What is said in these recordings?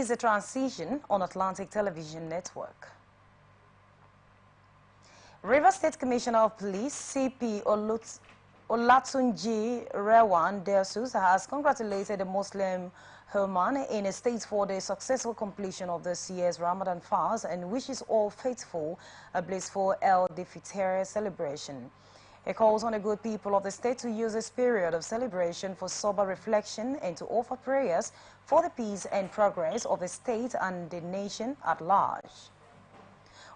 is a transition on Atlantic Television Network. Rivers State Commissioner of Police, CP Olatunji Rewan Dersus, has congratulated the Muslim Herman in a state for the successful completion of this year's Ramadan fast and wishes all faithful a blissful El-Fitr celebration. He calls on the good people of the state to use this period of celebration for sober reflection and to offer prayers for the peace and progress of the state and the nation at large.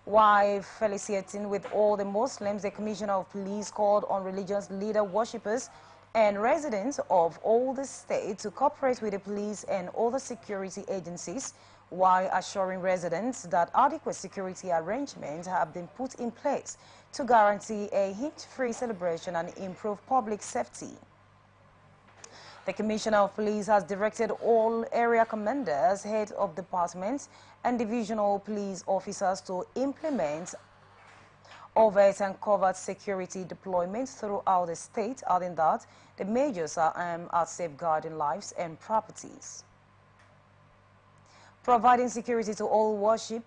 While felicitating with all the Muslims, the Commissioner of Police called on religious leader worshippers and residents of all the state to cooperate with the police and other security agencies while assuring residents that adequate security arrangements have been put in place to guarantee a hit-free celebration and improve public safety. The Commissioner of Police has directed all area commanders, heads of departments, and divisional police officers to implement overt and covert security deployments throughout the state, adding that the measures are aimed at safeguarding lives and properties. Providing security to all worship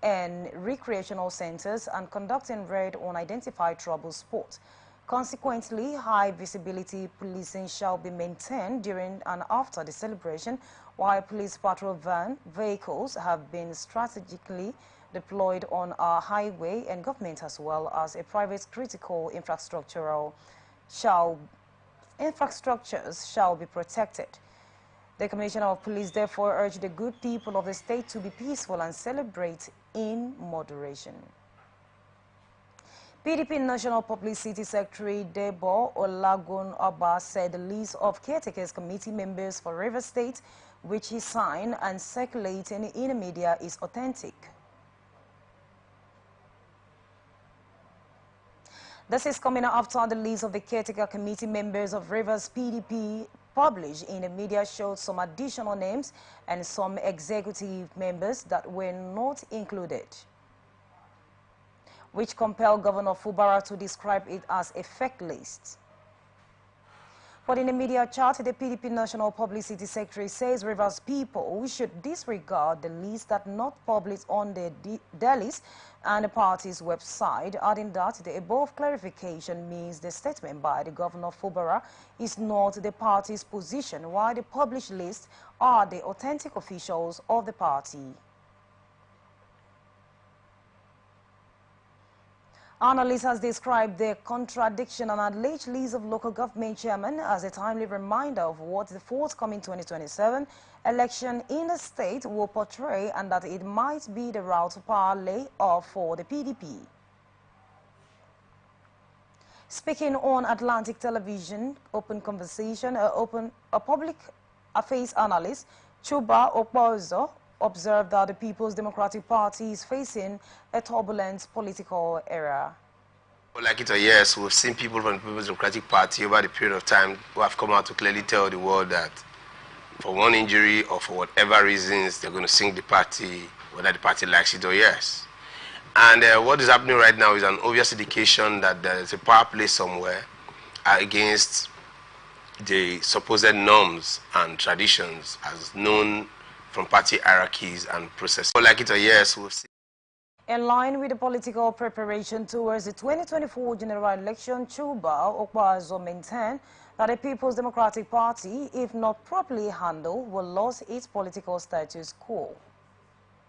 and recreational centers and conducting raid on identified trouble spots. Consequently, high visibility policing shall be maintained during and after the celebration, while police patrol vehicles have been strategically deployed on our highway and government as well as a private critical infrastructures shall be protected. The Commissioner of Police therefore urged the good people of the state to be peaceful and celebrate in moderation. PDP National Publicity Secretary Debo Olagun Oba said the list of caretakers committee members for Rivers State, which he signed and circulating in the media, is authentic. This is coming after the list of the caretaker committee members of Rivers PDP published in the media showed some additional names and some executive members that were not included, which compelled Governor Fubara to describe it as a fake list. But in the media chart, the PDP National Publicity Secretary says Rivers people should disregard the list that not published on their list and the party's website, adding that the above clarification means the statement by the Governor Fubara is not the party's position, while the published lists are the authentic officials of the party. Analysts has described the contradiction and alleged list of local government chairmen as a timely reminder of what the forthcoming 2027 election in the state will portray and that it might be the route to power lay off for the PDP. Speaking on Atlantic Television, Open Conversation, a public affairs analyst, Chuba Okpozo, observed that the People's Democratic Party is facing a turbulent political era. Like it or yes, we've seen people from the People's Democratic Party over the period of time who have come out to clearly tell the world that for one injury or for whatever reasons, they're going to sink the party, whether the party likes it or yes. And what is happening right now is an obvious indication that there is a power play somewhere against the supposed norms and traditions as known from party hierarchies and processes. Like it or yes, we'll see. In line with the political preparation towards the 2024 general election, Chuba Okwazo maintained that the People's Democratic Party, if not properly handled, will lose its political status quo.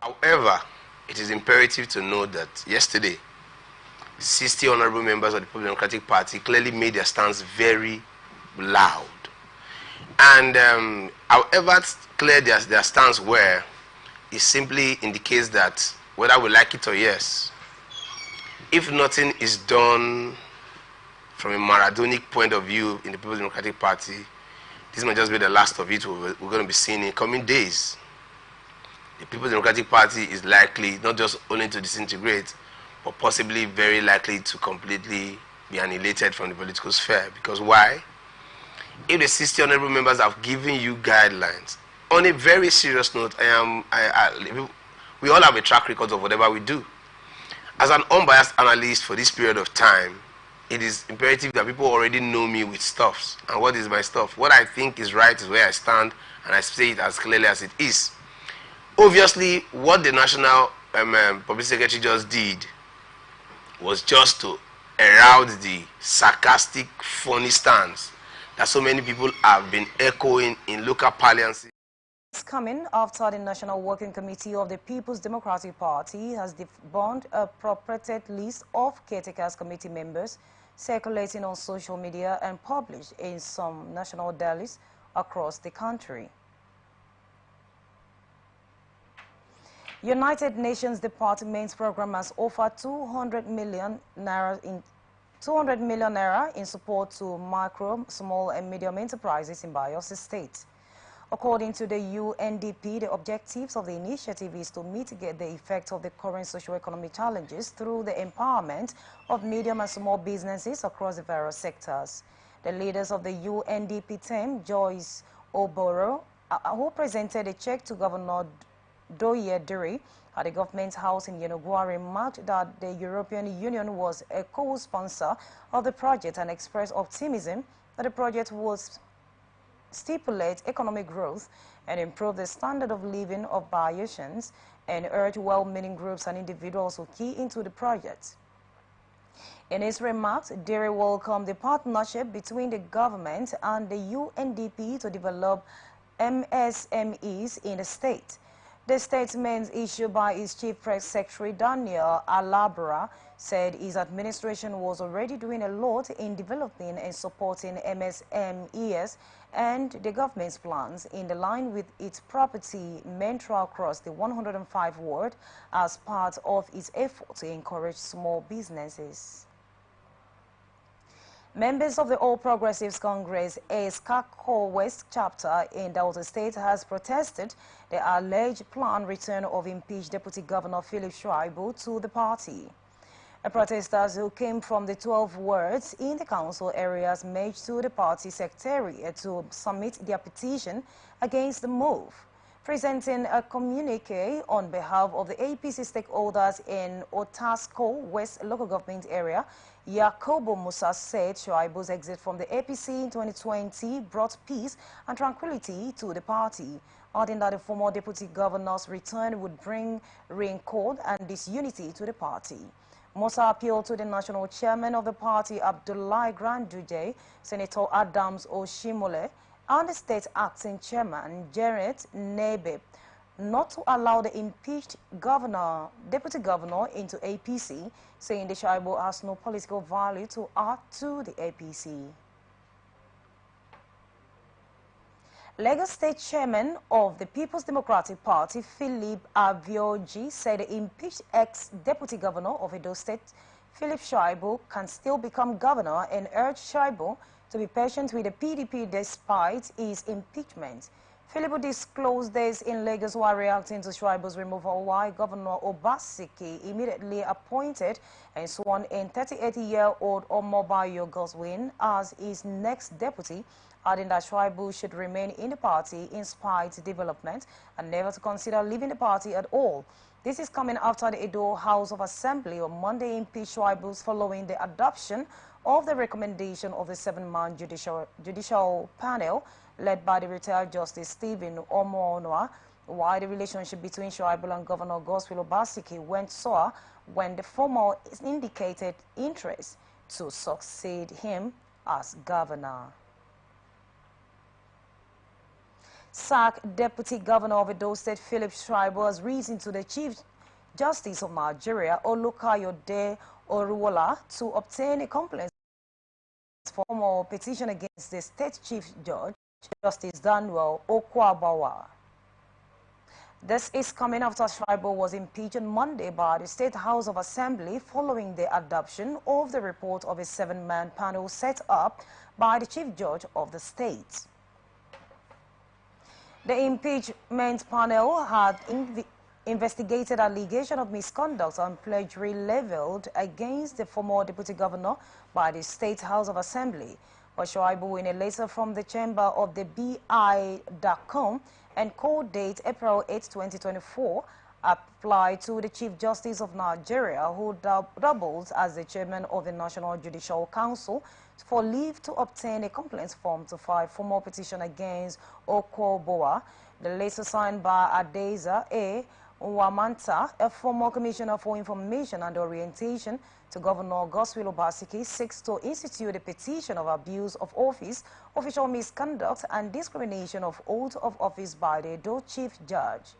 However, it is imperative to note that yesterday, 60 honorable members of the People's Democratic Party clearly made their stance very loud. And however clear their stance were, it simply indicates that whether we like it or yes, if nothing is done from a Maradonic point of view in the People's Democratic Party, this might just be the last of it we're going to be seeing in coming days. The People's Democratic Party is likely not just only to disintegrate, but possibly very likely to completely be annihilated from the political sphere. Because why? If the 60 honorable members have given you guidelines, on a very serious note, we all have a track record of whatever we do. As an unbiased analyst for this period of time, it is imperative that people already know me with stuffs. And what is my stuff? What I think is right is where I stand, and I say it as clearly as it is. Obviously, what the National Public Secretary just did was just to arouse the sarcastic, funny stance that so many people have been echoing in local parlance. It's coming after the National Working Committee of the People's Democratic Party has debunked a purported list of caretakers committee members circulating on social media and published in some national dailies across the country. United Nations Department's program has offered 200 million naira in support to micro, small and medium enterprises in Bayelsa State. According to the UNDP, the objectives of the initiative is to mitigate the effects of the current socio-economic challenges through the empowerment of medium and small businesses across the various sectors. The leaders of the UNDP team, Joyce Oboro, who presented a check to Governor Doye Diri at the government house in Yenagoa, remarked that the European Union was a co-sponsor of the project and expressed optimism that the project was stimulate economic growth and improve the standard of living of Bayesians, and urge well-meaning groups and individuals to key into the project. In his remarks, Diri welcomed the partnership between the government and the UNDP to develop MSMEs in the state. The statement issued by its Chief Press Secretary Daniel Alabra said his administration was already doing a lot in developing and supporting MSMEs and the government's plans in the line with its property mantra across the 105 ward as part of its effort to encourage small businesses. Members of the All Progressives Congress, Escako West chapter in Delta State has protested the alleged planned return of impeached Deputy Governor Philip Shuaibu to the party. The protesters who came from the 12 wards in the council areas marched to the party secretariat to submit their petition against the move. Presenting a communique on behalf of the APC stakeholders in Otasco West local government area, Yakobo Musa said Shuaibu's exit from the APC in 2020 brought peace and tranquility to the party, adding that the former deputy governor's return would bring rancor and disunity to the party. Musa appealed to the national chairman of the party, Abdullahi Granduje, Senator Adams Oshimole, and the state acting chairman, Jared Nebe, not to allow the impeached deputy governor into APC, saying the Shuaibu has no political value to add to the APC. Lagos State Chairman of the People's Democratic Party, Philip Avioji, said the impeached ex-deputy governor of Edo State, Philip Shuaibu, can still become governor and urged Shuaibu to be patient with the PDP despite his impeachment. Philip disclosed this in Lagos while reacting to Shuaibu's removal, while Governor Obaseki immediately appointed and sworn in 38-year-old Omobayo Goswin as his next deputy, adding that Shuaibu should remain in the party in spite of development and never to consider leaving the party at all. This is coming after the Edo House of Assembly on Monday impeached Shuaibu following the adoption of the recommendation of the 7-man judicial panel led by the retired Justice Stephen Omoonwa, while the relationship between Shuaibu and Governor Godswill Obaseki went sour when the former indicated interest to succeed him as governor. Sacked Deputy Governor of Edo State Philip Shuaibu has written to the Chief Justice of Nigeria, Olukayode Oruwola, to obtain a complaint form or petition against the State Chief Judge, Justice Daniel Okwabawa. This is coming after Shuaibu was impeached on Monday by the State House of Assembly following the adoption of the report of a 7-man panel set up by the Chief Judge of the state. The impeachment panel had investigated allegation of misconduct and plagiarism leveled against the former deputy governor by the State House of Assembly. But Shuaibu, in a letter from the chamber of the BI.com and code date April 8, 2024, applied to the Chief Justice of Nigeria, who doubles as the chairman of the National Judicial Council, for leave to obtain a complaint form to file formal petition against Okwobowa. The letter signed by Adeza A. Wamanta, a former Commissioner for Information and Orientation to Governor Godswill Obaseki, seeks to institute a petition of abuse of office, official misconduct, and discrimination of oath of office by the Edo Chief Judge.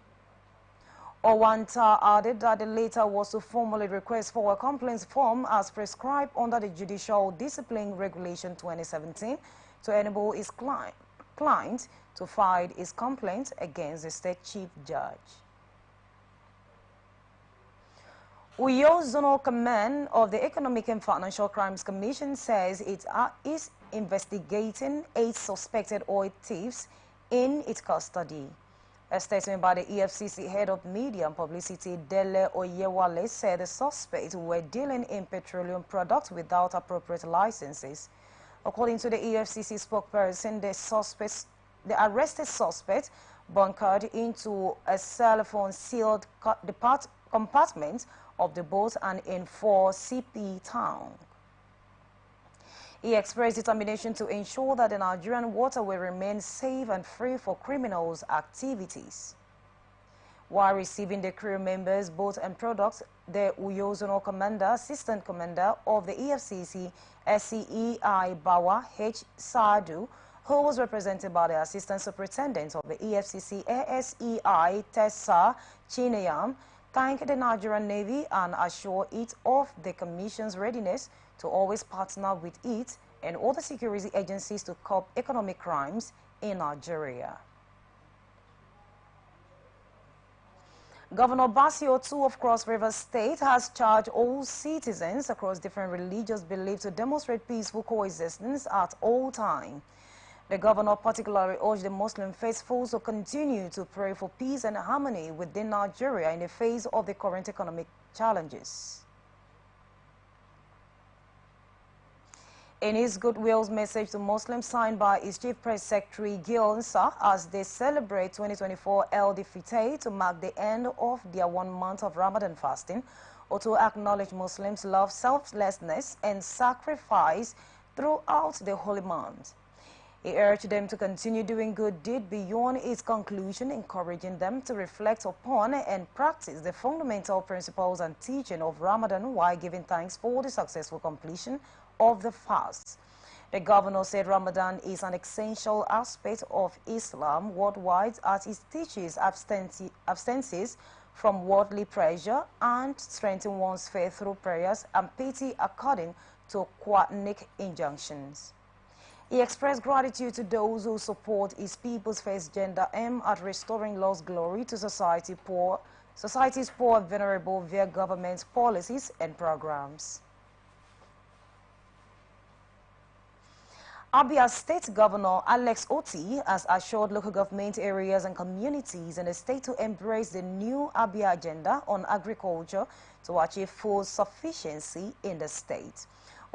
Owanta added that the letter was to formally request for a complaints form as prescribed under the Judicial Discipline Regulation 2017 to enable his client to file his complaint against the State Chief Judge. Uyo Zonal Command of the Economic and Financial Crimes Commission says it is investigating 8 suspected oil thieves in its custody. A statement by the EFCC head of media and publicity, Dele Oyewale, said the suspects were dealing in petroleum products without appropriate licenses. According to the EFCC spokesperson, the arrested suspect bunkered into a cell phone sealed compartment of the boat and in 4 CP town. He expressed determination to ensure that the Nigerian water will remain safe and free for criminals' activities. While receiving the crew members, boat and products, the Uyo Zonal Commander, Assistant Commander of the EFCC, SCEI Bawa H. Sadu, who was represented by the Assistant Superintendent of the EFCC, ASEI Tessa Chineyam, thanked the Nigerian Navy and assured it of the Commission's readiness to always partner with it and other security agencies to curb economic crimes in Nigeria. Governor Basio II of Cross River State has charged all citizens across different religious beliefs to demonstrate peaceful coexistence at all times. The governor particularly urged the Muslim faithful to continue to pray for peace and harmony within Nigeria in the face of the current economic challenges. In his goodwill message to Muslims signed by his Chief Press Secretary Gil Nsa as they celebrate 2024 El-Fitr to mark the end of their 1 month of Ramadan fasting, or to acknowledge Muslims' love, selflessness, and sacrifice throughout the holy month. He urged them to continue doing good deed beyond its conclusion, encouraging them to reflect upon and practice the fundamental principles and teaching of Ramadan while giving thanks for the successful completion of the fast. The governor said Ramadan is an essential aspect of Islam worldwide as it teaches abstinence from worldly pleasure and strengthens one's faith through prayers and piety according to Quranic injunctions. He expressed gratitude to those who support his people's first gender aim at restoring lost glory to society's poor and vulnerable via government policies and programs. Abia State Governor Alex Oti has assured local government areas and communities in the state to embrace the new Abia agenda on agriculture to achieve food sufficiency in the state.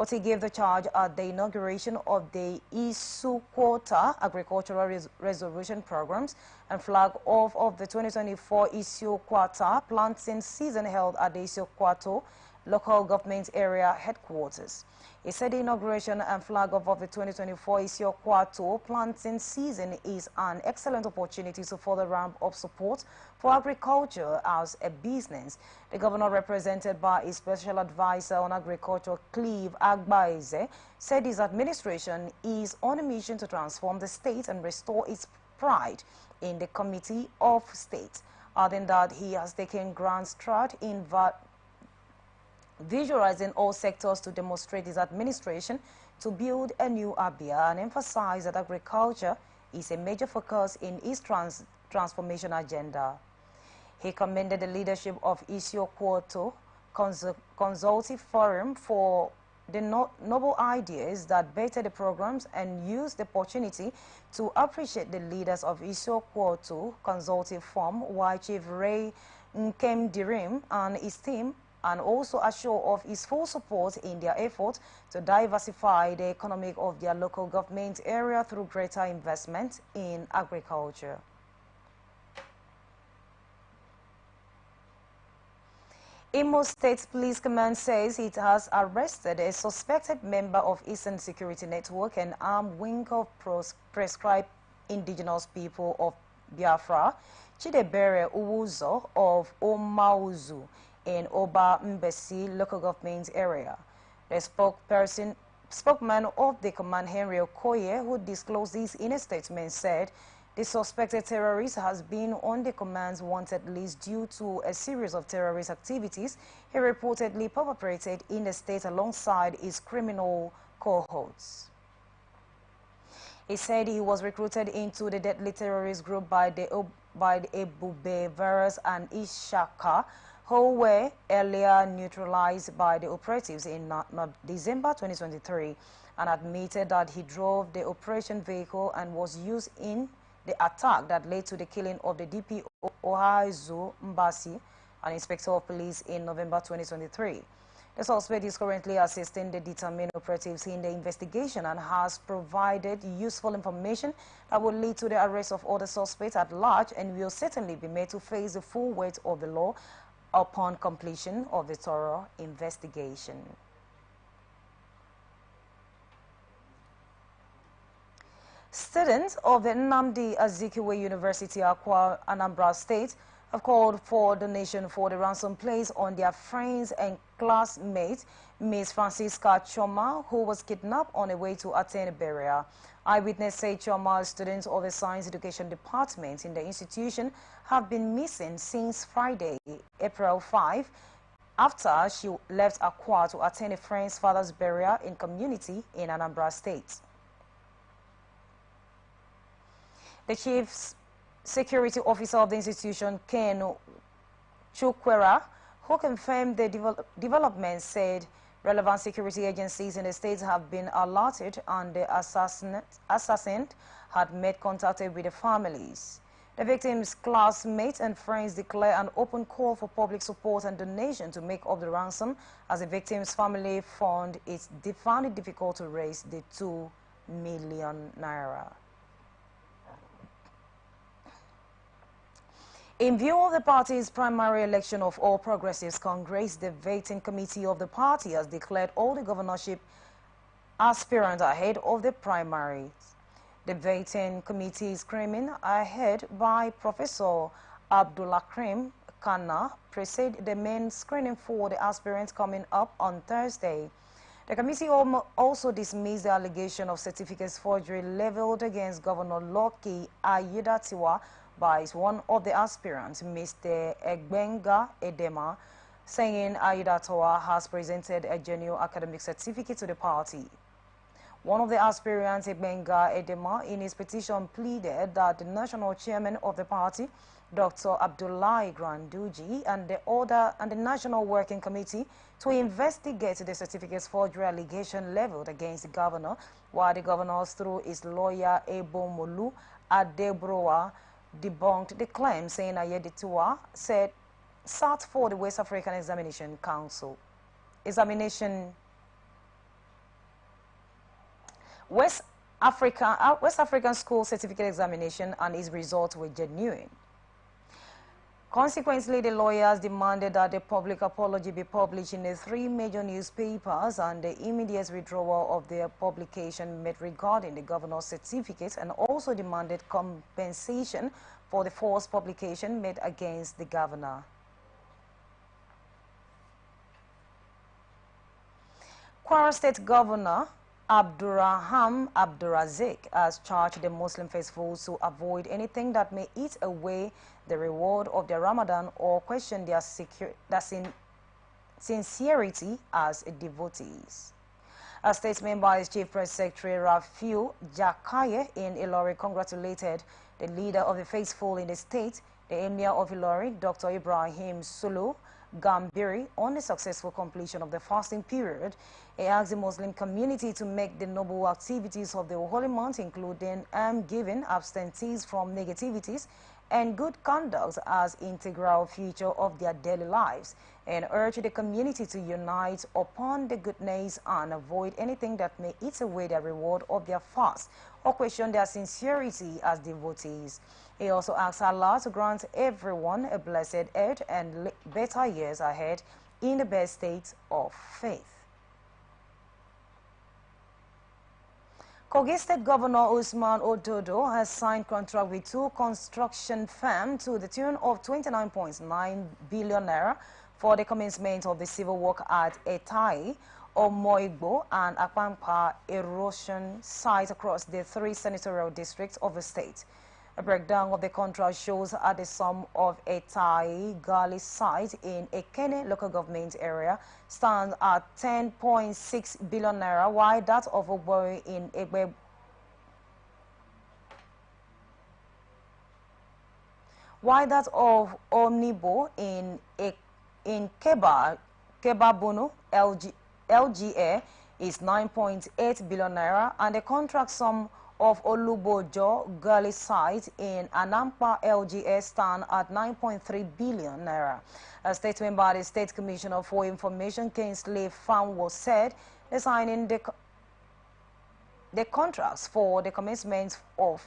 Oti gave the charge at the inauguration of the Isu Quota Agricultural Reservation Programs and flag off of the 2024 Isu Quota planting season held at the Isu Quato local government area headquarters. He said the inauguration and flag off of the 2024 Isu Quato planting season is an excellent opportunity to further ramp up support for agriculture as a business. The governor, represented by his special advisor on agriculture, Cleve Agbaeze, said his administration is on a mission to transform the state and restore its pride in the Committee of State, adding that he has taken grand stride in visualizing all sectors to demonstrate his administration to build a new Abia and emphasize that agriculture is a major focus in his transformation agenda. He commended the leadership of Isio Quoto Consultative Forum for the noble ideas that better the programs and use the opportunity to appreciate the leaders of Isio Quoto Consultative Forum, while Chief Ray Nkem Dirim and his team, and also assure of his full support in their effort to diversify the economy of their local government area through greater investment in agriculture. Imo State Police Command says it has arrested a suspected member of Eastern Security Network and armed wing of proscribed indigenous people of Biafra, Chidebere Uwuzo of Omauzu in Oba Mbesi local government area. The spokesman of the command, Henry Okoye, who disclosed this in a statement, said the suspected terrorist has been on the command's wanted list due to a series of terrorist activities he reportedly perpetrated in the state alongside his criminal cohorts. He said he was recruited into the deadly terrorist group by the Ebube Virus and Ishaka, who were earlier neutralized by the operatives in December 2023, and admitted that he drove the operation vehicle and was used in the attack that led to the killing of the DPO Ohaizu Mbasi, an inspector of police, in November 2023. The suspect is currently assisting the determined operatives in the investigation and has provided useful information that will lead to the arrest of other suspects at large and will certainly be made to face the full weight of the law upon completion of the thorough investigation. Students of the Nnamdi Azikiwe University, Akwa, Anambra State, have called for donation for the ransom placed on their friends and classmate, Miss Francisca Choma, who was kidnapped on her way to attend a burial. Eyewitness say Choma, students of the Science Education Department in the institution, have been missing since Friday, April 5, after she left Akwa to attend a friend's father's burial in community in Anambra State. The chief security officer of the institution, Ken Chukwera, who confirmed the development, said relevant security agencies in the state have been alerted and the assassin had made contact with the families. The victim's classmates and friends declare an open call for public support and donation to make up the ransom, as the victim's family found it difficult to raise the 2 million naira. In view of the party's primary election of All Progressives Congress, the vetting committee of the party has declared all the governorship aspirants ahead of the primaries. The vetting committee is screaming ahead by Professor Abdulakrim Khanna, precede the main screening for the aspirants coming up on Thursday. The committee also dismissed the allegation of certificates forgery leveled against Governor Lucky Aiyedatiwa by one of the aspirants, Mr. Egbenga Edema, saying Aiyedatiwa has presented a genuine academic certificate to the party. One of the aspirants, Egbenga Edema, in his petition pleaded that the national chairman of the party, Dr. Abdullahi Granduji, and the National Working Committee to investigate the certificates forgery allegation leveled against the governor, while the governor, through his lawyer Ebomolu Adebrowa, debunked the claim, saying Aiyedatiwa sat for the West African Examination Council. West African School Certificate Examination, and his results were genuine. Consequently, the lawyers demanded that the public apology be published in the 3 major newspapers and the immediate withdrawal of their publication made regarding the governor's certificate, and also demanded compensation for the false publication made against the governor. Kwara State Governor Abdurrahman Abdurazik has charged the Muslim faithful to avoid anything that may eat away the reward of their Ramadan or question their sincerity as devotees. A statement by his Chief Press Secretary Rafiu Jakaye in Ilori congratulated the leader of the faithful in the state, the Emir of Ilori, Dr. Ibrahim Sulu Gambiri, on the successful completion of the fasting period. He asked the Muslim community to make the noble activities of the holy month, including giving, abstentees from negativities, and good conduct as integral feature of their daily lives, and urged the community to unite upon the goodness and avoid anything that may eat away the reward of their fast or question their sincerity as devotees. He also asked Allah to grant everyone a blessed Eid and better years ahead in the best state of faith. Kogi State Governor Usman Ododo has signed contract with two construction firms to the tune of 29.9 billion naira for the commencement of the civil work at Etai, Omoigbo, and Akpampa erosion sites across the three senatorial districts of the state. A breakdown of the contract shows at the sum of Etai Gali site in Ekene local government area stands at 10.6 billion naira, while that of Ogboe in Egbe Omnibo in Kebabunu LGA is 9.8 billion naira, and the contract sum of Olubojo Gali site in Anampa LGA stand at 9.3 billion naira. A statement by the State Commissioner for Information, Kingsley Fanwo, said the signing the contracts for the commencement of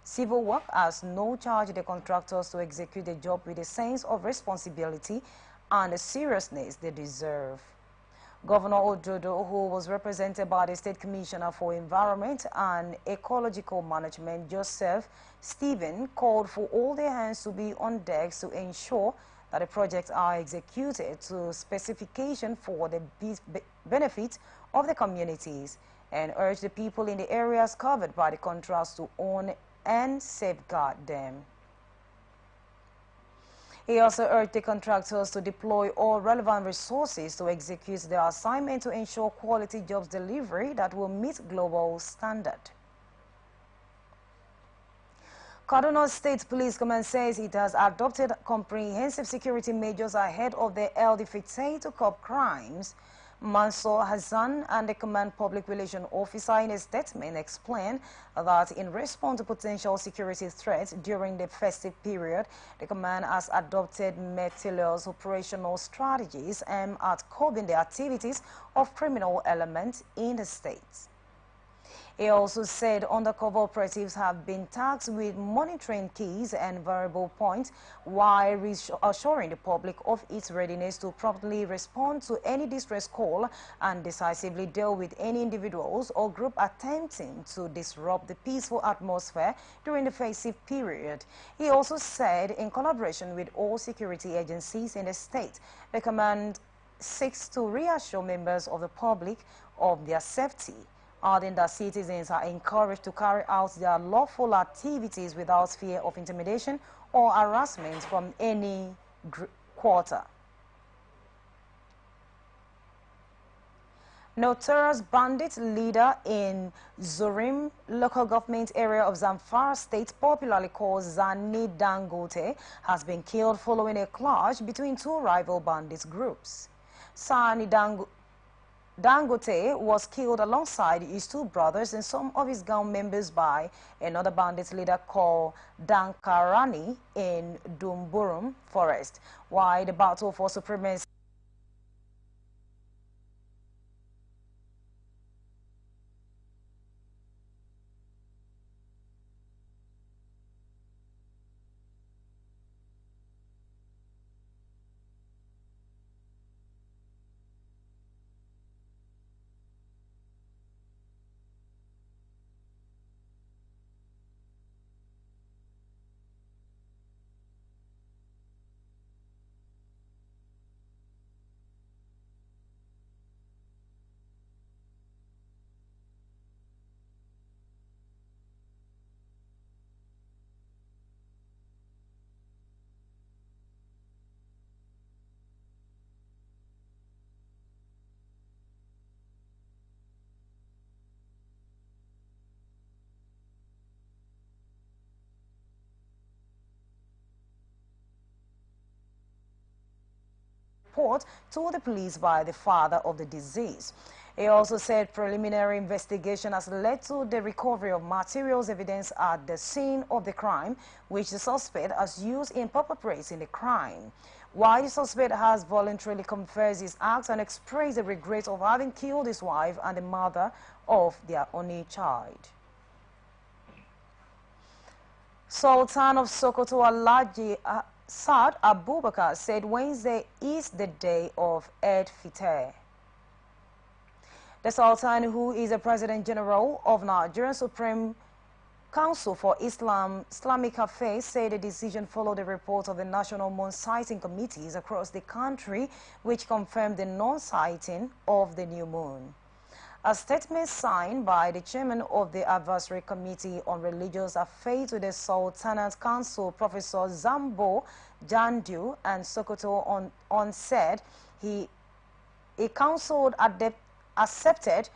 civil work has no charge the contractors to execute the job with a sense of responsibility and the seriousness they deserve. Governor Ododo, who was represented by the State Commissioner for Environment and Ecological Management, Joseph Stephen, called for all their hands to be on deck to ensure that the projects are executed to specification for the benefit of the communities, and urged the people in the areas covered by the contracts to own and safeguard them. He also urged the contractors to deploy all relevant resources to execute their assignment to ensure quality jobs delivery that will meet global standard. Kaduna State Police Command says it has adopted comprehensive security measures ahead of the LD15 to curb crimes. Mansour Hassan and the Command Public Relations Officer in a statement explained that in response to potential security threats during the festive period, the Command has adopted meticulous operational strategies aimed at curbing the activities of criminal elements in the state. He also said undercover operatives have been tasked with monitoring keys and variable points while assuring the public of its readiness to promptly respond to any distress call and decisively deal with any individuals or group attempting to disrupt the peaceful atmosphere during the festive period. He also said, in collaboration with all security agencies in the state, the command seeks to reassure members of the public of their safety, adding that citizens are encouraged to carry out their lawful activities without fear of intimidation or harassment from any quarter. Notorious bandit leader in Zorim local government area of Zamfara state, popularly called Zani Dangote, has been killed following a clash between two rival bandit groups. Zani Dangote was killed alongside his two brothers and some of his gang members by another bandit leader called Dankarani in Dumburum Forest, while the battle for supremacy report to the police by the father of the deceased. He also said preliminary investigation has led to the recovery of materials evidence at the scene of the crime, which the suspect has used in perpetrating the crime. While the suspect has voluntarily confessed his acts and expressed the regret of having killed his wife and the mother of their only child. Sultan of Sokoto Alhaji Saad Abubakar said Wednesday is the day of Eid Fitr. The Sultan, who is the President General of Nigerian Supreme Council for Islamic Affairs, said the decision followed the report of the National Moon Sighting Committees across the country, which confirmed the non-sighting of the new moon. A statement signed by the chairman of the Advisory Committee on Religious Affairs to the Sultanate Council, Professor Zambo Jandu and Sokoto on said he council accepted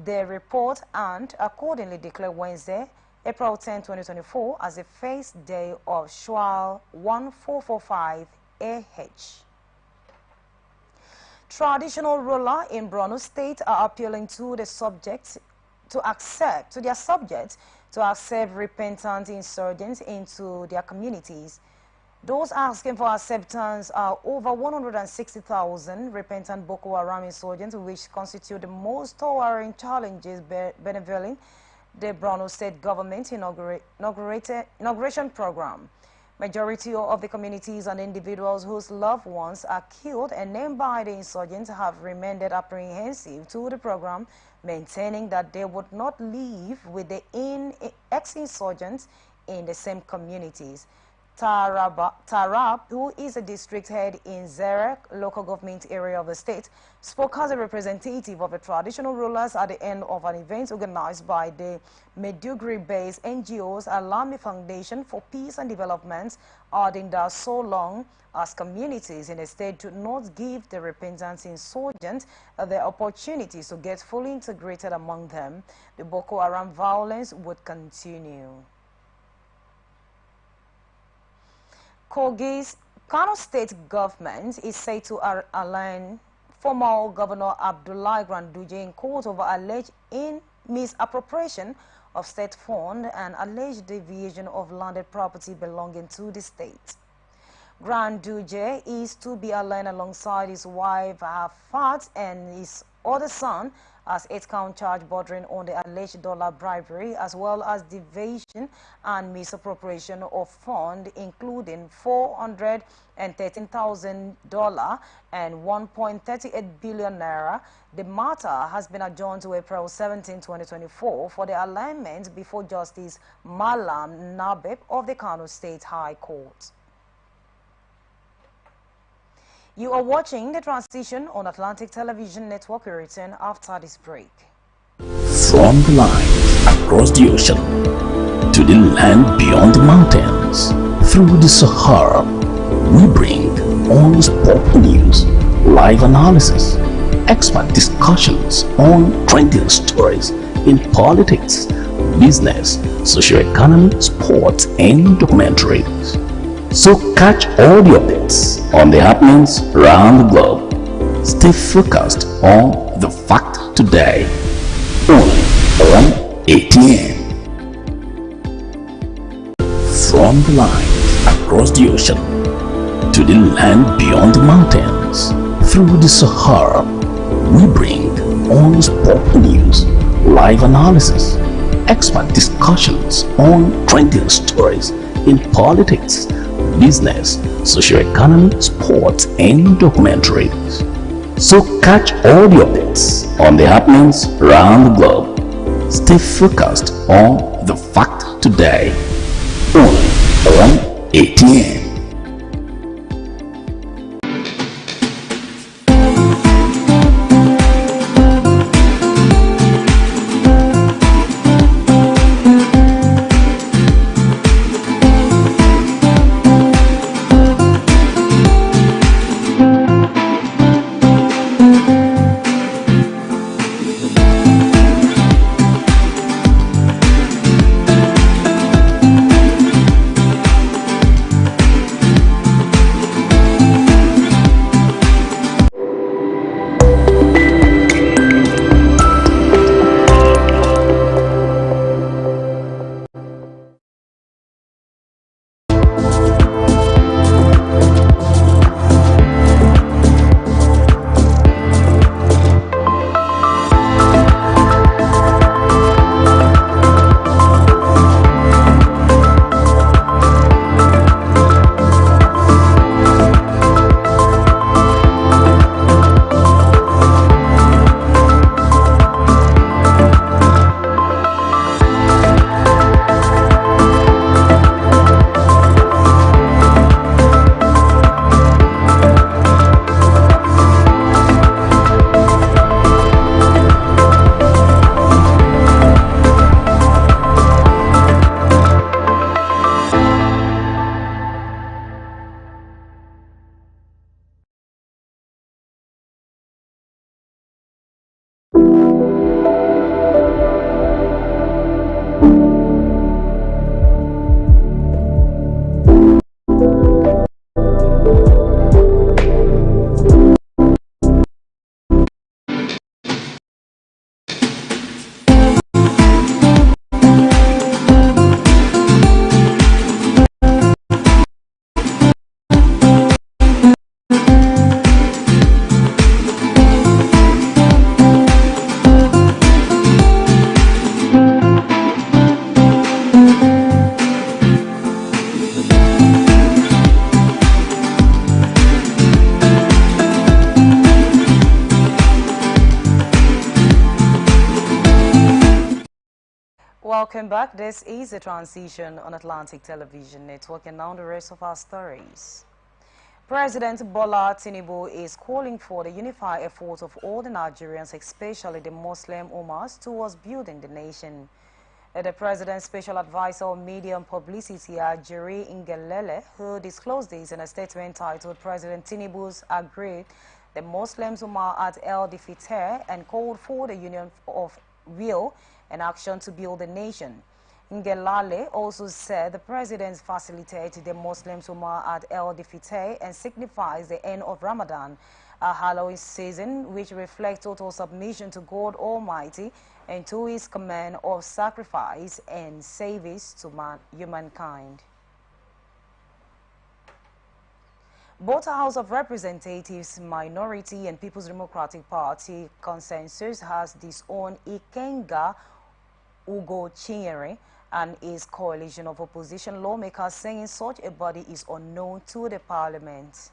the report and accordingly declared Wednesday, April 10, 2024 as the first day of Shawwal 1445 AH. Traditional rulers in Borno State are appealing to their subjects to accept repentant insurgents into their communities. Those asking for acceptance are over 160,000 repentant Boko Haram insurgents, which constitute the most towering challenges benefiting the Borno State government inauguration program. Majority of the communities and individuals whose loved ones are killed and named by the insurgents have remained apprehensive to the program, maintaining that they would not live with the ex-insurgents in the same communities. Tarab, who is a district head in Zerek local government area of the state, spoke as a representative of the traditional rulers at the end of an event organized by the Maiduguri-based NGOs Alami Foundation for Peace and Development, adding that so long as communities in the state do not give the repentant insurgents the opportunities to get fully integrated among them, the Boko Haram violence would continue. Kogi's Kano state government is said to align former Governor Abdullahi Ganduje in court over alleged misappropriation of state fund and alleged deviation of landed property belonging to the state. Ganduje is to be aligned alongside his wife Hafat and his other son as 8-count charge bordering on the alleged dollar bribery as well as deviation and misappropriation of fund, including $413,000 and 1.38 billion naira. The matter has been adjourned to April 17, 2024 for the alignment before Justice Malam Nabeb of the Kano State High Court. You are watching The Transition on Atlantic Television Network. We return after this break. From the line across the ocean to the land beyond the mountains, through the Sahara, we bring on-the-spot news, live analysis, expert discussions on trending stories in politics, business, socio-economy, sports, and documentaries. So catch all the updates on the happenings around the globe. Stay focused on the fact today, only on ATN. From the line across the ocean to the land beyond the mountains, through the Sahara, we bring on-the-spot news, live analysis, expert discussions on trending stories in politics, business, socio-economy, sports, and documentaries. So catch all the updates on the happenings around the globe. Stay focused on the fact today, only on ATN. Welcome back. This is The Transition on Atlantic Television Network, and now the rest of our stories. President Bola Tinubu is calling for the unified effort of all the Nigerians, especially the Muslim Ummahs, towards building the nation. The President's Special Advisor on Media and Publicity, Ajiri Ngelale, who disclosed this in a statement titled President Tinubu's agreed the Muslims Ummah at El Difiter and called for the union of will and action to build the nation. Ngelale also said the president facilitated the Muslims Ummah at El Difiter and signifies the end of Ramadan, a hallowed season which reflects total submission to God Almighty and to his command of sacrifice and service to humankind. Both House of Representatives, Minority and People's Democratic Party consensus has disowned Ikenga Ugo Chinyere and his coalition of opposition lawmakers, saying such a body is unknown to the parliament.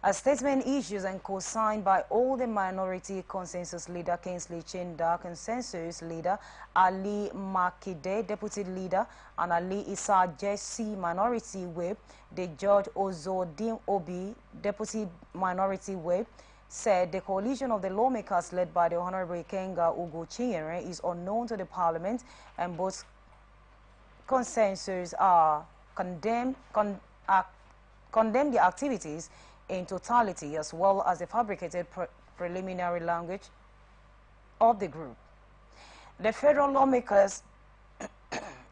A statement issued and co-signed by all the minority consensus leader Kingsley Chinda, consensus leader Ali Makide, deputy leader, and Ali Issa Jesse, minority whip, the Judge Ozodin Obi, deputy minority whip, said the coalition of the lawmakers led by the Honorable Ikenga Ugo Chinyere is unknown to the parliament, and both consensus are condemn the activities in totality, as well as the fabricated preliminary language of the group. The federal lawmakers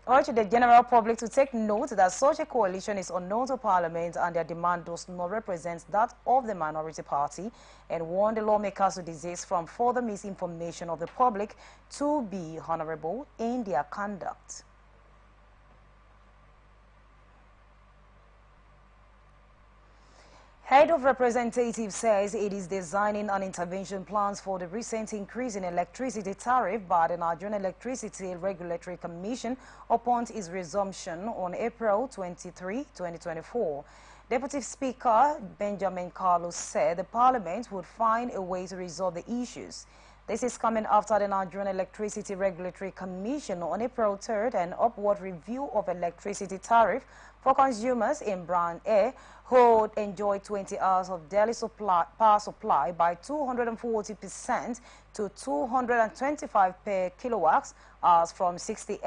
urge the general public to take note that such a coalition is unknown to Parliament and their demand does not represent that of the minority party, and warn the lawmakers to desist from further misinformation of the public to be honorable in their conduct. Head of Representatives says it is designing an intervention plans for the recent increase in electricity tariff by the Nigerian Electricity Regulatory Commission upon its resumption on April 23, 2024. Deputy Speaker Benjamin Carlos said the Parliament would find a way to resolve the issues. This is coming after the Nigerian Electricity Regulatory Commission on April 3rd an upward review of electricity tariff for consumers in Brand A who enjoy 20 hours of daily power supply by 240% to 225 per kilowatt hours from 68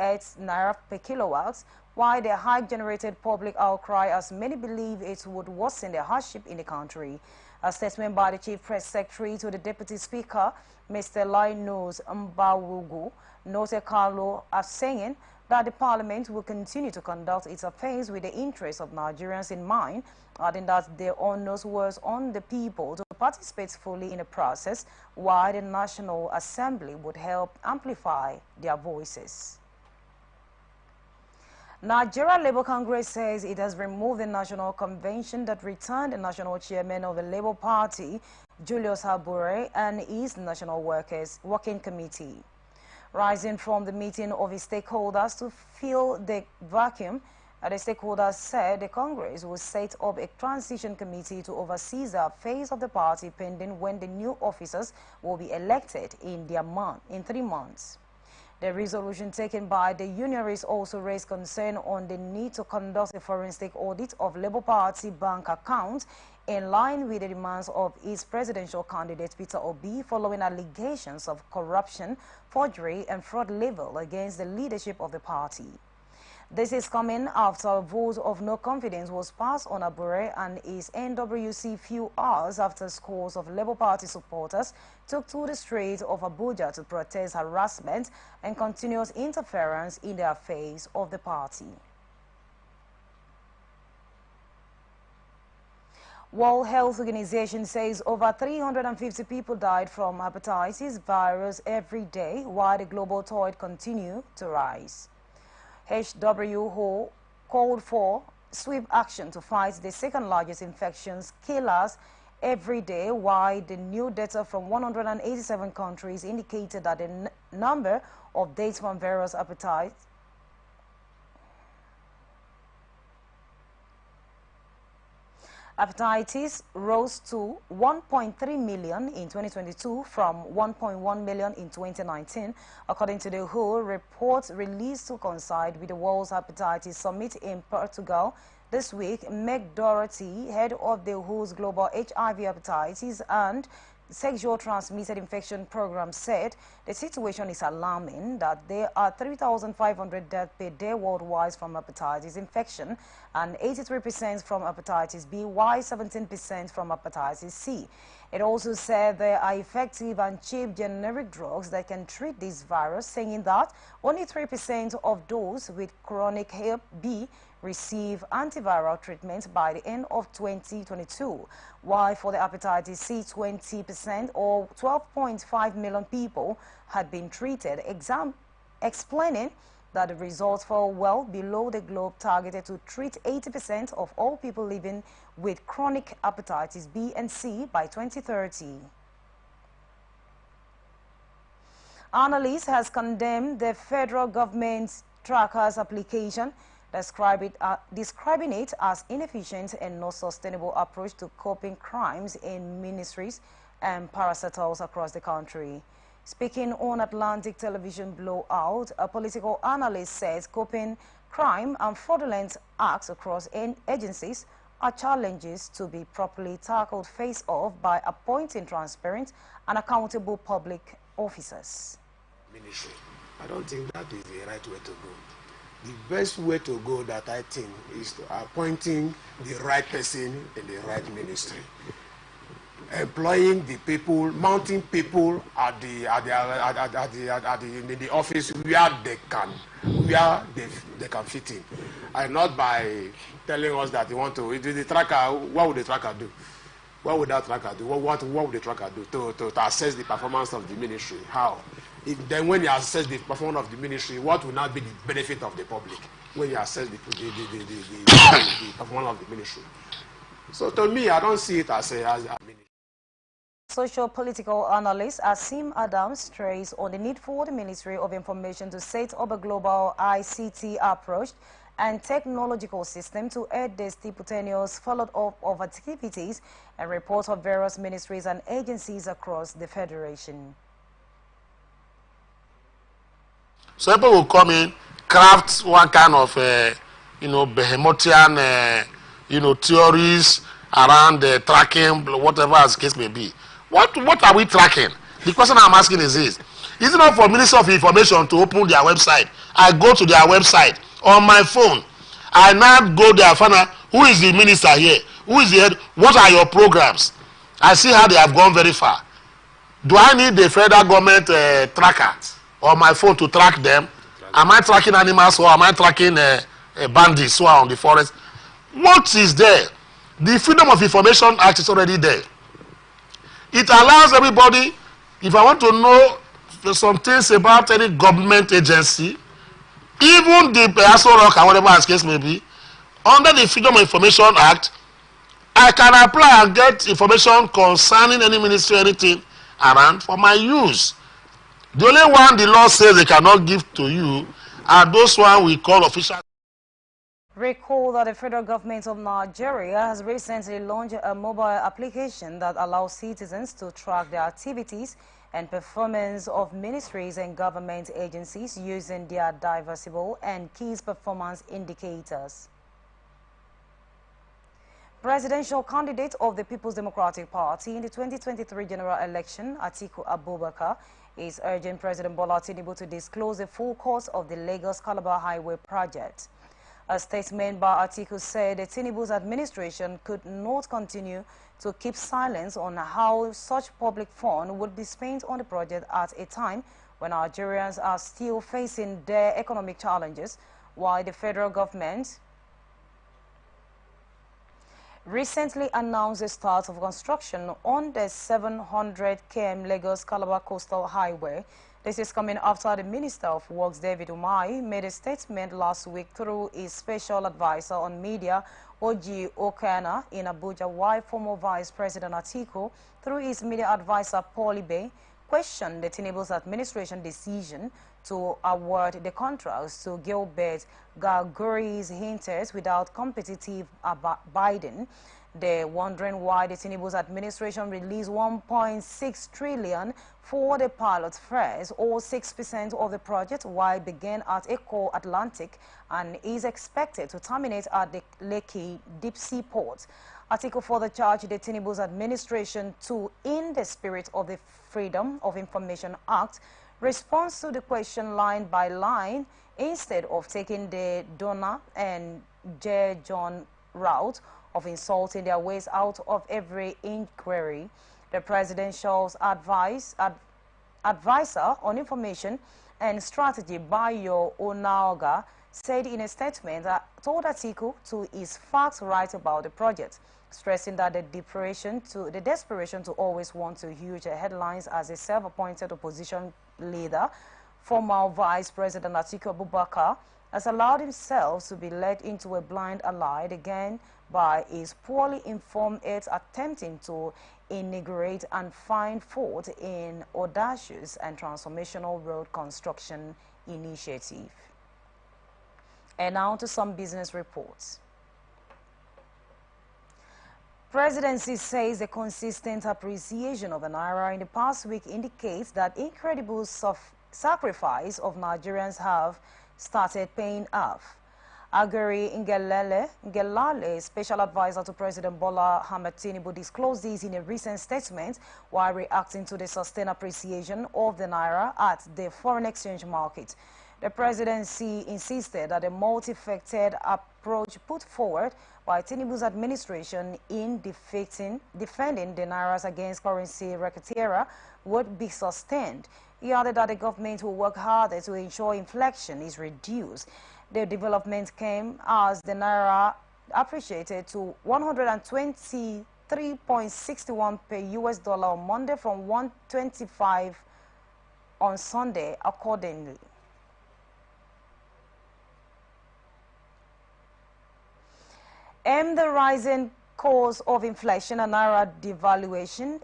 naira per kilowatt, while the high generated public outcry as many believe it would worsen the hardship in the country. A statement by the Chief Press Secretary to the Deputy Speaker, Mr. Linus Mbawugu, noted Carlo as saying that the Parliament will continue to conduct its affairs with the interests of Nigerians in mind, adding that the onus was on the people to participate fully in the process, while the National Assembly would help amplify their voices. Nigeria Labour Congress says it has removed the National Convention that returned the National Chairman of the Labour Party, Julius Habure, and his National Working Committee. Rising from the meeting of its stakeholders to fill the vacuum, the stakeholders said the Congress will set up a transition committee to oversee the affairs of the party pending when the new officers will be elected in 3 months. The resolution taken by the unionists also raised concern on the need to conduct a forensic audit of Labour Party bank accounts in line with the demands of its presidential candidate Peter Obi following allegations of corruption, forgery and fraud leveled against the leadership of the party. This is coming after a vote of no confidence was passed on Abure and his NWC few hours after scores of Labour Party supporters took to the streets of Abuja to protest harassment and continuous interference in the affairs of the party. World Health Organization says over 350 people died from hepatitis virus every day, while the global toll continues to rise. WHO called for swift action to fight the second largest infections killers every day, while the new data from 187 countries indicated that the number of deaths from virus hepatitis Hepatitis rose to 1.3 million in 2022 from 1.1 million in 2019, according to the WHO report released to coincide with the World Hepatitis Summit in Portugal. This week, Meg Doherty, head of the WHO's Global HIV Hepatitis and Sexual Transmitted Infection Program, said the situation is alarming, that there are 3,500 deaths per day worldwide from hepatitis infection and 83% from hepatitis B, while 17% from hepatitis C. It also said there are effective and cheap generic drugs that can treat this virus, saying that only 3% of those with chronic Hep B receive antiviral treatment by the end of 2022, while for the hepatitis C, 20% or 12.5 million people had been treated, explaining that the results fall well below the globe targeted to treat 80% of all people living with chronic hepatitis B and C by 2030. Analyst has condemned the federal government's trackers application, describing it as inefficient and not sustainable approach to coping crimes in ministries and parastatals across the country. Speaking on Atlantic Television Blowout, a political analyst says coping crime and fraudulent acts across agencies are challenges to be properly tackled face off by appointing transparent and accountable public officers. Ministry. I don't think that is the right way to go. The best way to go, that I think, is to appointing the right person in the right ministry, employing the people, mounting people in the office where they can fit in, and not by telling us that they want to. The tracker, what would the tracker do? What would that tracker do? What would the tracker do to assess the performance of the ministry? How? Then when you assess the performance of the ministry, what will not be the benefit of the public when you assess the performance of the ministry? So to me, I don't see it as a ministry. Socio-political analyst Asim Adams stressed on the need for the Ministry of Information to set up a global ICT approach and technological system to aid the simultaneous follow-up of activities and reports of various ministries and agencies across the Federation. So people will come in, craft one kind of, Behemotian, theories around tracking, whatever as the case may be. What are we tracking? The question I'm asking is this. Is it not for Ministry of Information to open their website? I go to their website on my phone. I now go there, find out who is the minister here, who is the head, what are your programs? I see how they have gone very far. Do I need the federal government tracker on my phone to track them? Am I tracking animals, or am I tracking bandits who are on the forest? What is there? The Freedom of Information Act is already there. It allows everybody, if I want to know some things about any government agency, even the Aso Rock and whatever as case may be, under the Freedom of Information Act, I can apply and get information concerning any ministry, anything around for my use. The only one the law says they cannot give to you are those one we call official. Recall that the federal government of Nigeria has recently launched a mobile application that allows citizens to track the activities and performance of ministries and government agencies using their diversible and key performance indicators. Presidential candidate of the People's Democratic Party in the 2023 general election, Atiku Abubakar, is urging President Bola Tinubu to disclose the full cost of the Lagos-Calabar Highway project. A statement by Atiku said that Tinubu's administration could not continue to keep silence on how such public funds would be spent on the project at a time when Nigerians are still facing their economic challenges, while the federal government recently announced the start of construction on the 700 km Lagos-Calabar Coastal Highway. This is coming after the Minister of Works, David Umahi, made a statement last week through his special advisor on media, Oji Okana, in Abuja, while former Vice President Atiku, through his media advisor, Paul Ibe, questioned the Tinubu's administration decision to award the contracts to Gilbert Gaguri's hinters without competitive bidding. They're wondering why the Tinubu's administration released 1.6 trillion for the pilot phase, or 6% of the project, while it began at Eco Atlantic and is expected to terminate at the Lekki Deep Sea Port. Article further charged the Tinubu's administration to, in the spirit of the Freedom of Information Act, response to the question line by line instead of taking the donor and John route of insulting their ways out of every inquiry. The presidential advisor on information and strategy, Bayo Onaoga, said in a statement that told Atiku to is facts right about the project, stressing that the desperation to always want to huge headlines as a self-appointed opposition leader, former Vice President Atiku Abubakar, has allowed himself to be led into a blind ally again by his poorly informed aides attempting to inaugurate and find fault in audacious and transformational road construction initiative. And now to some business reports. Presidency says the consistent appreciation of the naira in the past week indicates that incredible sacrifice of Nigerians have started paying off. Agari Ngelale, special advisor to President Bola Ahmed Tinubu, disclosed this in a recent statement while reacting to the sustained appreciation of the naira at the foreign exchange market. The presidency insisted that a multifaceted approach put forward by Tinubu's administration in defending the naira against currency racketeering would be sustained. He added that the government will work harder to ensure inflation is reduced. The development came as the naira appreciated to 123.61 per US dollar on Monday from 125 on Sunday accordingly. The rising cause of inflation and naira devaluation,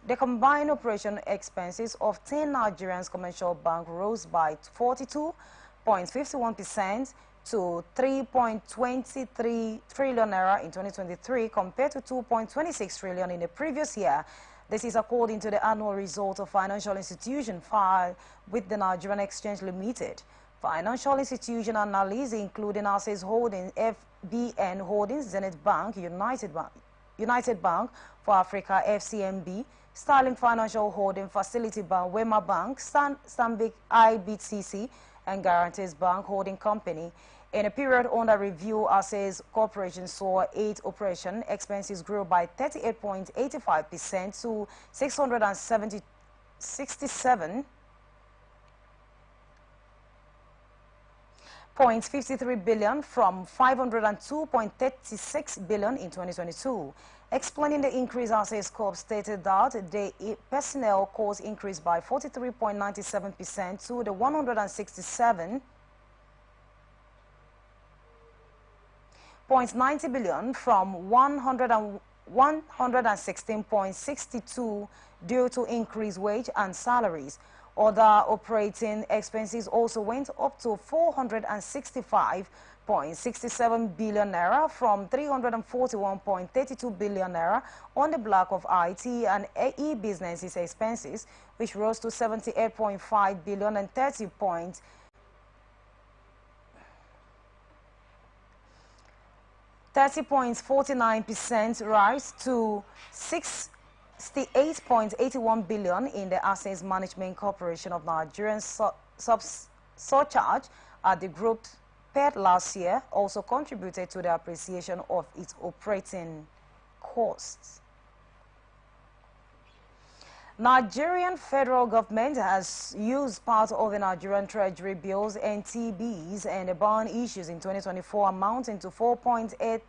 the combined operation expenses of 10 Nigerian commercial banks rose by 42.51% to 3.23 trillion naira in 2023 compared to 2.26 trillion in the previous year. This is according to the annual result of financial institution filed with the Nigerian Exchange Limited. Financial institution analysis, including Access Holdings, FBN Holdings, Zenith Bank, United Bank for Africa, FCMB, Sterling Financial Holding, Facility Bank, Wema Bank, Stanbic IBTC, and Guarantees Bank Holding Company. In a period under review, Access Corporation saw 8 operation expenses grew by 38.85% to 667.53 billion from 502.36 billion in 2022. Explaining the increase, Access Corp stated that the personnel cost increased by 43.97% to the 160.90 billion from 116.62 due to increased wage and salaries. Other operating expenses also went up to 465.67 billion naira from 341.32 billion naira on the back of IT and e-businesses expenses, which rose to 78.5 billion and 30.49% rise to 68.81 billion in the Assets Management Corporation of Nigerian surcharge at the group paid last year also contributed to the appreciation of its operating costs. Nigerian federal government has used part of the Nigerian Treasury bills, NTBs, and the bond issues in 2024 amounting to 4.83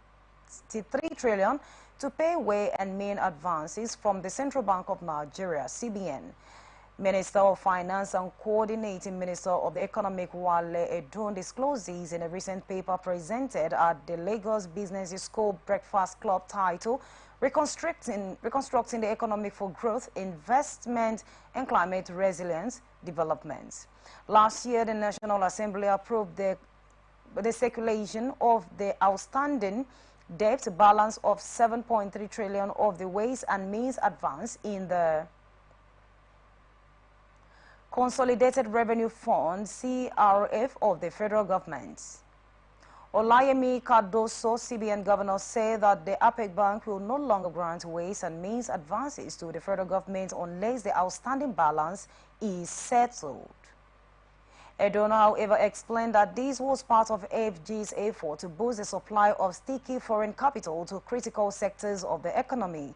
trillion to pay way and main advances from the Central Bank of Nigeria, CBN. Minister of Finance and Coordinating Minister of the Economic Wale Edun disclosed this in a recent paper presented at the Lagos Business School Breakfast Club titled Reconstructing the Economic for Growth, Investment and Climate Resilience Development. Last year, the National Assembly approved the circulation of the outstanding debt balance of 7.3 trillion of the Ways and Means advance in the Consolidated Revenue Fund CRF of the federal government. Olayemi Cardoso, CBN governor, said that the APEC Bank will no longer grant Ways and Means advances to the federal government unless the outstanding balance is settled. Edono, however, explained that this was part of AFG's effort to boost the supply of sticky foreign capital to critical sectors of the economy.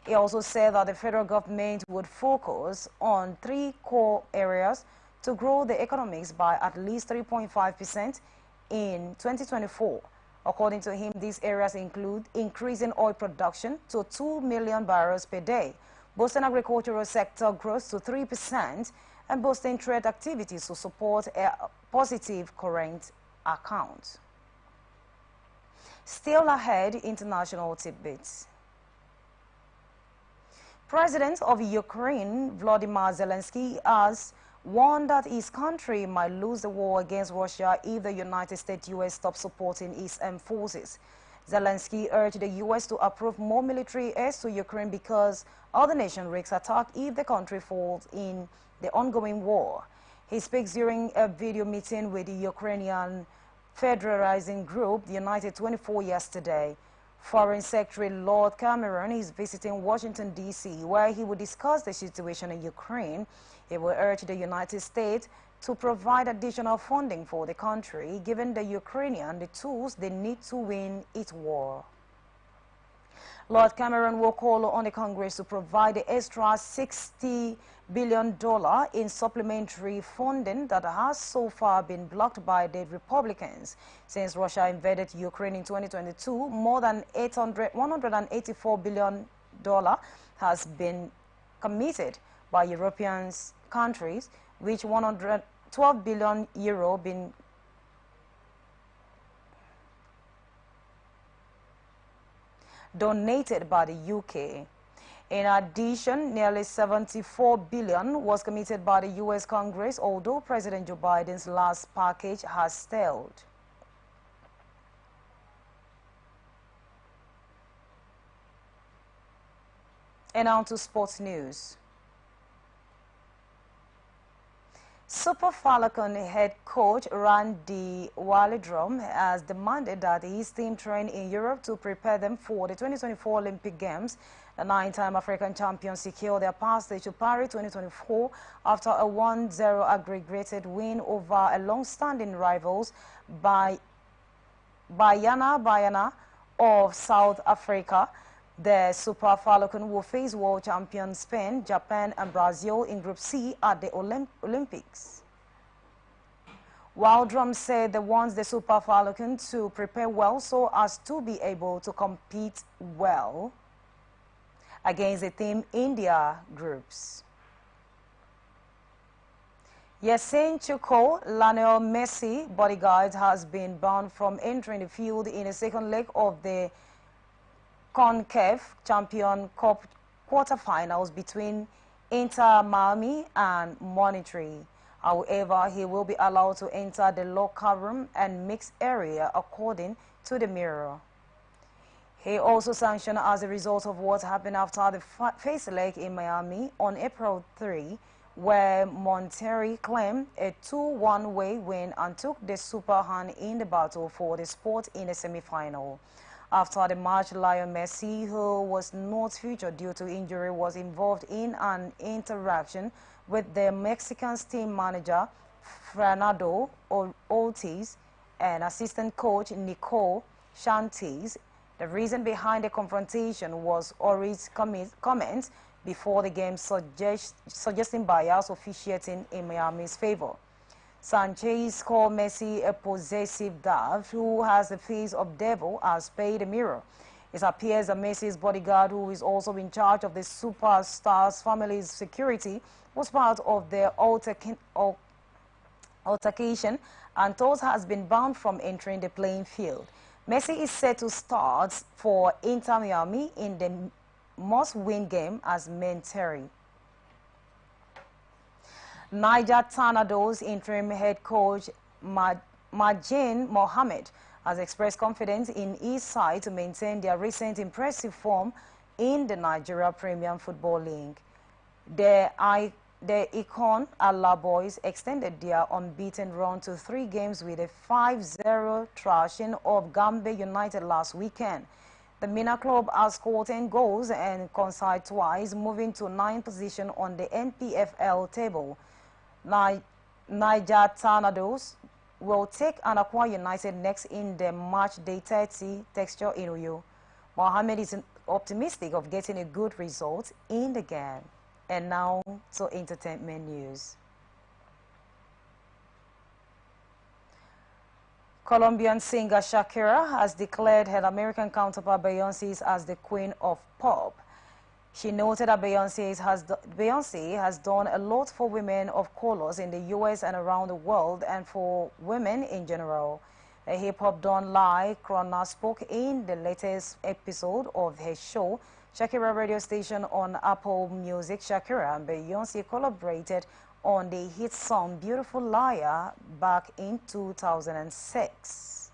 He also said that the federal government would focus on 3 core areas to grow the economics by at least 3.5% in 2024. According to him, these areas include increasing oil production to 2 million barrels per day, boosting agricultural sector growth to 3%, and boosting trade activities to support a positive current account. Still ahead, international tidbits. President of Ukraine, Volodymyr Zelensky, has warned that his country might lose the war against Russia if the United States U.S. stops supporting its armed forces. Zelensky urged the U.S. to approve more military aid to Ukraine because other nations risk attack if the country falls in the ongoing war. He speaks during a video meeting with the Ukrainian Federalizing Group, the United 24, yesterday. Foreign Secretary Lord Cameron is visiting Washington, D.C., where he will discuss the situation in Ukraine. He will urge the United States to provide additional funding for the country, giving the Ukrainians the tools they need to win its war. Lord Cameron will call on the Congress to provide the extra $60 billion in supplementary funding that has so far been blocked by the Republicans. Since Russia invaded Ukraine in 2022, more than $184 billion has been committed by European countries, which 112 billion euro been donated by the UK. In addition, nearly $74 billion was committed by the U.S. Congress, although President Joe Biden's last package has stalled. And on to sports news. Super Falcon head coach Randy Wallidrom has demanded that his team train in Europe to prepare them for the 2024 Olympic Games. The 9-time African champions secured their passage to Paris 2024 after a 1-0 aggregated win over a long-standing rivals by Bayana of South Africa. The Super Falcon will face world champions Spain, Japan, and Brazil in Group C at the Olympics. Waldrum said they want the Super Falcon to prepare well so as to be able to compete well against the Team India groups. Yasin Chuko, Lionel Messi bodyguard, has been banned from entering the field in the second leg of the CONCACAF Champion Cup quarterfinals between Inter Miami and Monterrey. However, he will be allowed to enter the locker room and mixed area according to the Mirror. He also sanctioned as a result of what happened after the first leg in Miami on April 3, where Monterrey claimed a 2-1 way win and took the super hand in the battle for the spot in the semi-final. After the match, Lionel Messi, who was not featured due to injury, was involved in an interaction with the Mexican team manager Fernando Ortiz and assistant coach Nico Shantes. The reason behind the confrontation was Ortiz's comments before the game suggesting bias officiating in Miami's favor. Sanchez called Messi a possessive dove who has the face of devil, as per the Mirror. It appears that Messi's bodyguard, who is also in charge of the superstar's family's security, was part of the altercation and thus has been banned from entering the playing field. Messi is set to start for Inter Miami in the must-win game as Monterrey. Niger Tornadoes interim head coach Majin Mohammed has expressed confidence in his side to maintain their recent impressive form in the Nigeria Premium Football League. The Icon Allah Boys extended their unbeaten run to 3 games with a 5-0 thrashing of Gambia United last weekend. The Mina club has scored 10 goals and conceded twice, moving to 9th position on the NPFL table. Niger Tornadoes will take an Akwa United next in the match day 30 texture in Uyo. Mohammed is optimistic of getting a good result in the game. And now to entertainment news. Colombian singer Shakira has declared her American counterpart Beyoncé as the queen of pop. She noted that Beyoncé has done a lot for women of colors in the US and around the world and for women in general. A hip-hop don Lai Krona spoke in the latest episode of her show, Shakira radio station on Apple Music. Shakira and Beyoncé collaborated on the hit song Beautiful Liar back in 2006.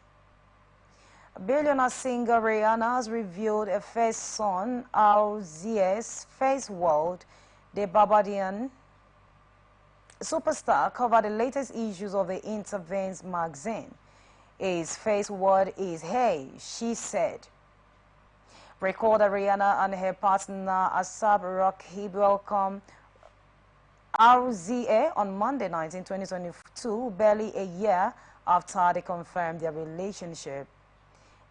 Billionaire singer Rihanna has revealed her first son, RZA's first word. The Barbadian superstar covered the latest issues of the Interventions magazine. His first word is "Hey," she said. Recorder Rihanna and her partner Asap Rocky welcomed RZA on Monday night in 2022, barely a year after they confirmed their relationship.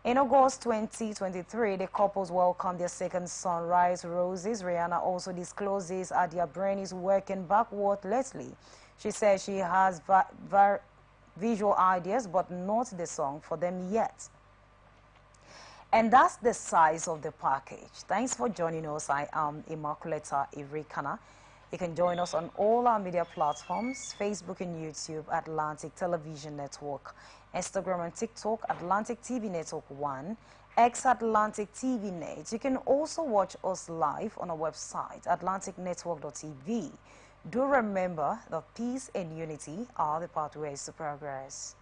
In August 2023, the couples welcomed their second son, Rise Roses. Rihanna also discloses that their brain is working backward lately. She says she has visual ideas, but not the song for them yet. And that's the size of the package. Thanks for joining us. I am Immaculata Ivrikana. You can join us on all our media platforms, Facebook and YouTube, Atlantic Television Network, Instagram and TikTok, Atlantic TV Network 1, X Atlantic TV Net. You can also watch us live on our website, atlanticnetwork.tv. Do remember that peace and unity are the pathways to progress.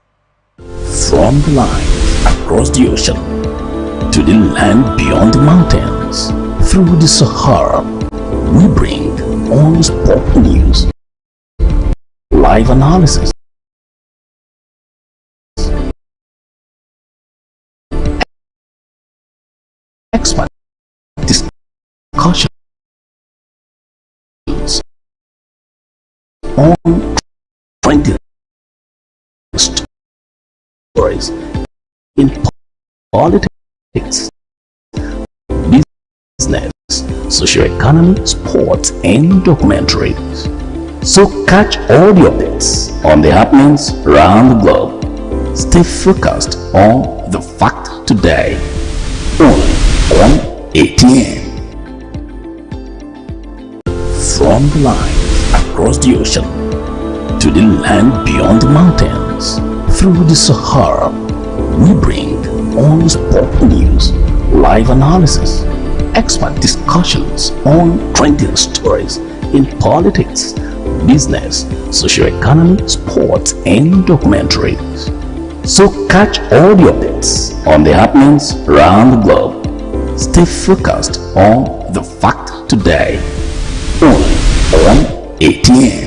From the line across the ocean to the land beyond the mountains, through the Sahara, we bring all sport news, live analysis, expert discussions on trending stories in politics, business, socio-economy, sports, and documentaries. So catch all the updates on the happenings around the globe. Stay focused on the fact today, only on ATN. From the line across the ocean to the land beyond the mountains, through the Sahara, we bring all sport news, live analysis, expert discussions on trending stories in politics, business, socio-economy, sports, and documentaries. So catch all the updates on the happenings around the globe. Stay focused on the fact today, only on ATN.